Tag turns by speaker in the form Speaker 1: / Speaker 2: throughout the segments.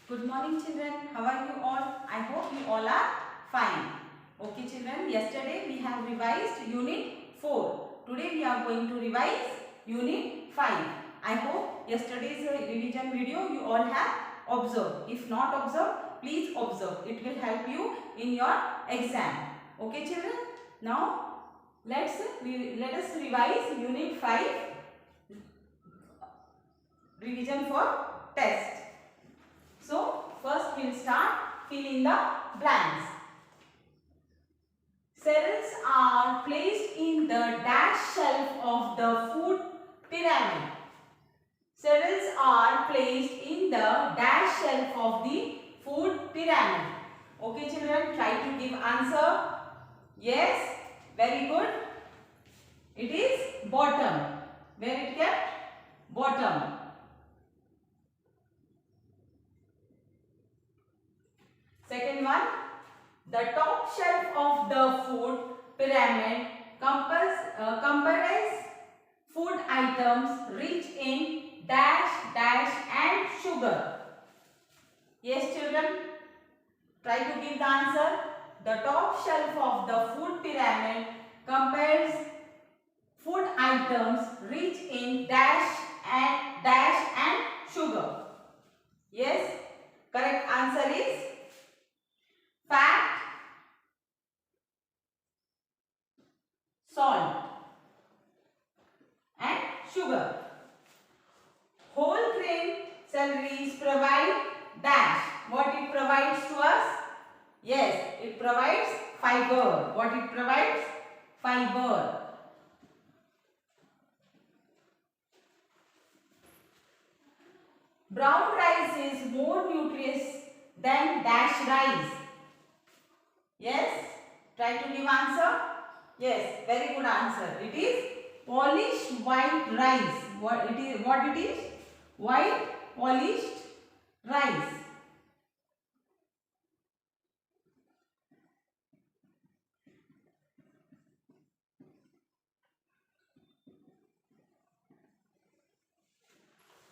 Speaker 1: Good morning children. How are you all? I hope you all are fine. Okay children, yesterday we have revised unit 4. Today we are going to revise unit 5. I hope yesterday's revision video you all have observed. If not observed, please observe. It will help you in your exam. Okay children? Now let us revise unit 5 revision for test. So, first we will start filling the blanks. Cereals are placed in the dash shelf of the food pyramid. Cereals are placed in the dash shelf of the food pyramid. Okay children, try to give answer. Yes, very good. It is bottom. Where it kept? Bottom. Second one, the top shelf of the food pyramid comprises food items rich in dash, dash and sugar. Yes children, try to give the answer. The top shelf of the food pyramid comprises food items rich in dash and sugar. Yes, correct answer is fat, salt and sugar. Whole grain celeries provide dash. What it provides to us? Yes, it provides fiber. What it provides? Fiber. Brown rice is more nutritious than dash rice. Yes, try to give answer. Yes, very good answer. It is polished white rice. What it is? White polished rice.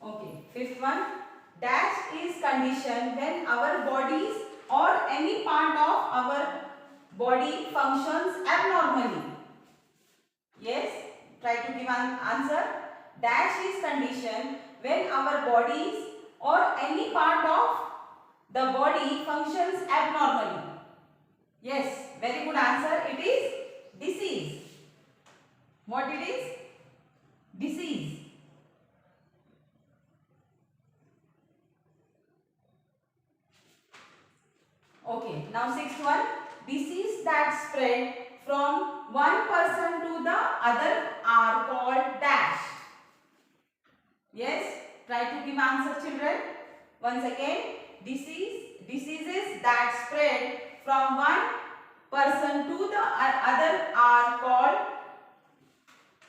Speaker 1: Okay, fifth one. Dash is condition when our bodies or any part of our body functions abnormally. Yes, try to give an answer. Dash is condition when our bodies or any part of the body functions abnormally. Yes, very good answer. It is disease. What it is? Disease. Okay, now sixth one. Disease that spread from one person to the other are called dash. Yes, try to give answer children. Once again, diseases that spread from one person to the other are called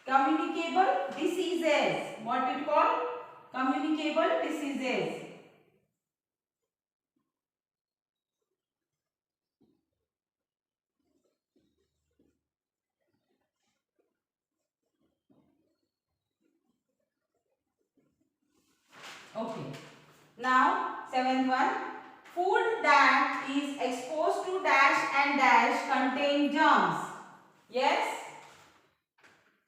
Speaker 1: communicable diseases. What it called? Communicable diseases. Okay. Now, seventh one. Food that is exposed to dash and dash contain germs. Yes.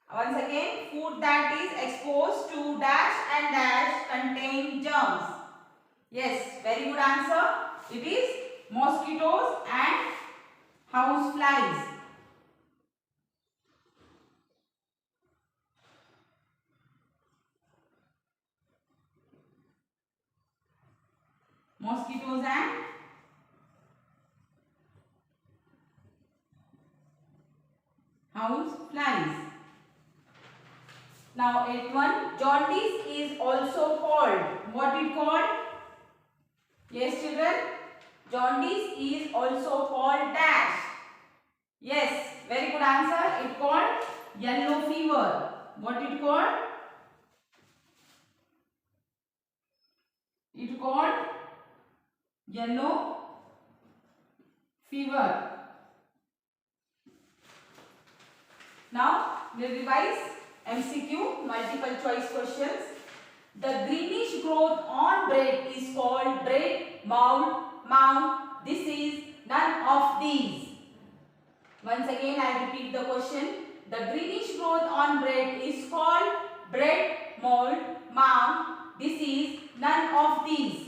Speaker 1: Once again, food that is exposed to dash and dash contain germs. Yes, very good answer. It is mosquitoes and house flies. Mosquitoes and house flies. Now, eighth one. Jaundice is also called. What it called? Yes, children. Jaundice is also called dash. Yes, very good answer. It called yellow fever. What it called? It called yellow fever. Now, we'll revise MCQ, multiple choice questions. The greenish growth on bread is called bread mold, mound. This is none of these. Once again I repeat the question. The greenish growth on bread is called bread, mold, mound. This is none of these.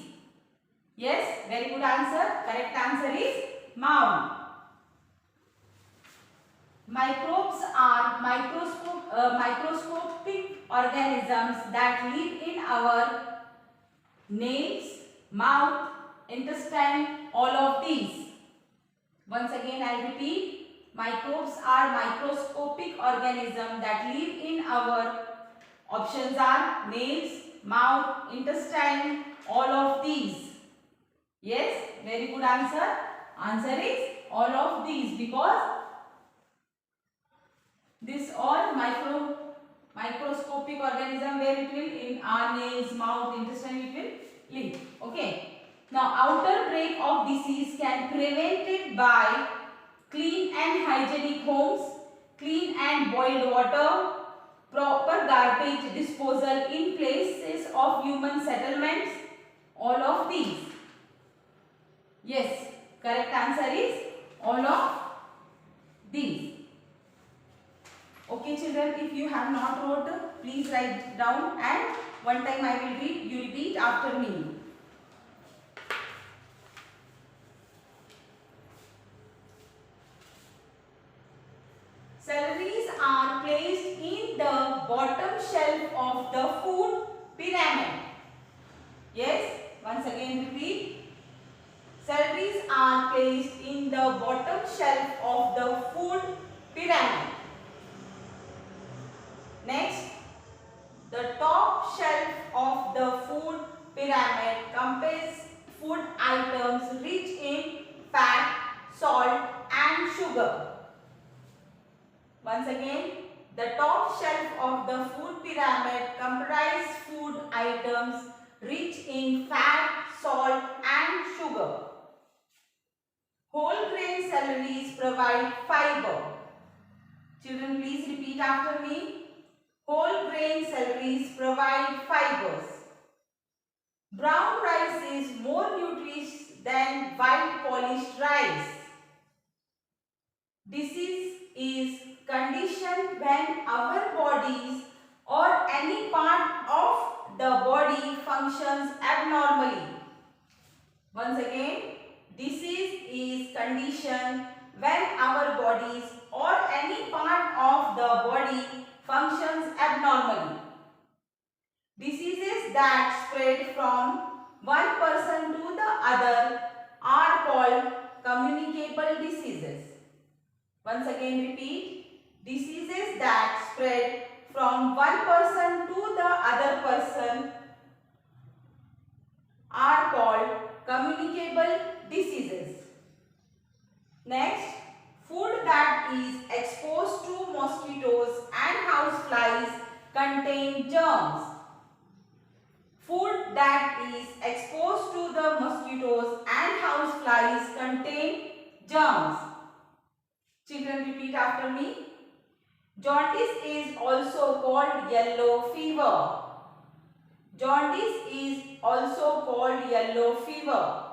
Speaker 1: Yes, very good answer. Correct answer is mound. Microbes are microscopic organisms that live in our nails, mouth, intestine, all of these. Once again I repeat. Microbes are microscopic organisms that live in our options are nails, mouth, intestine, all of these. Yes, very good answer. Answer is all of these because this all microscopic organism where it will in our nails, mouth, intestine it will live. Okay. Now outer break of disease can prevented by clean and hygienic homes, clean and boiled water, proper garbage disposal in places of human settlements, all of these. Yes, correct answer is all of these. Okay children, if you have not wrote, please write down and one time I will read, you repeat after me. Celeries are placed in the bottom shelf of the food pyramid. Yes, once again repeat. Celeries are placed in the bottom shelf of the food pyramid. Next, the top shelf of the food pyramid contains food items rich in fat, salt and sugar. Once again, the top shelf of the food pyramid comprises food items rich in fat, salt and sugar. Whole grain celeries provide fiber. Children, please repeat after me. Whole grain celeries provide fibers. Brown rice is more nutritious than white polished rice. Disease is condition when our bodies or any part of the body functions abnormally. Once again, disease is condition when our bodies or any part of the body functions abnormally. Diseases that spread from one person to the other are called communicable diseases. Once again repeat. Diseases that spread from one person to the other person are called communicable diseases. Next, food that is exposed to mosquitoes and houseflies contain germs. Food that is exposed to the mosquitoes and houseflies contain germs. Children, repeat after me. Jaundice is also called yellow fever. Jaundice is also called yellow fever.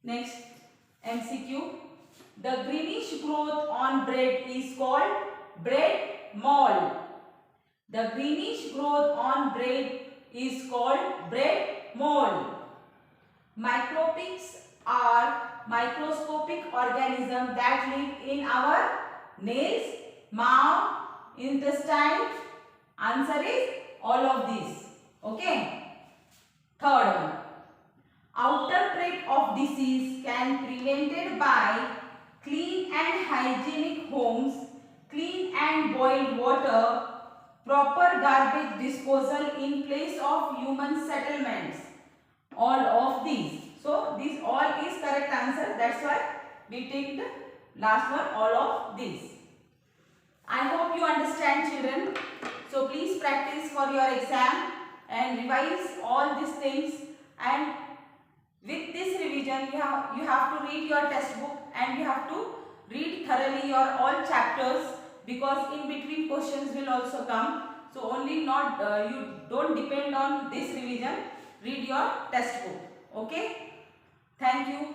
Speaker 1: Next MCQ. The greenish growth on bread is called bread mold. The greenish growth on bread is called bread mold. Microbes are microscopic organisms that live in our nails, mouth, intestine. Answer is all of these. Okay. Third one. Outer track of disease can be prevented by clean and hygienic homes, clean and boiled water, proper garbage disposal in place of human settlements. All of these. So this all is correct answer. That's why we take the last one, all of these. I hope you understand children. So please practice for your exam and revise all these things, and with this revision you have to read your textbook and you have to read thoroughly your all chapters, because in between questions will also come. So only not you don't depend on this revision, read your textbook. Okay, thank you.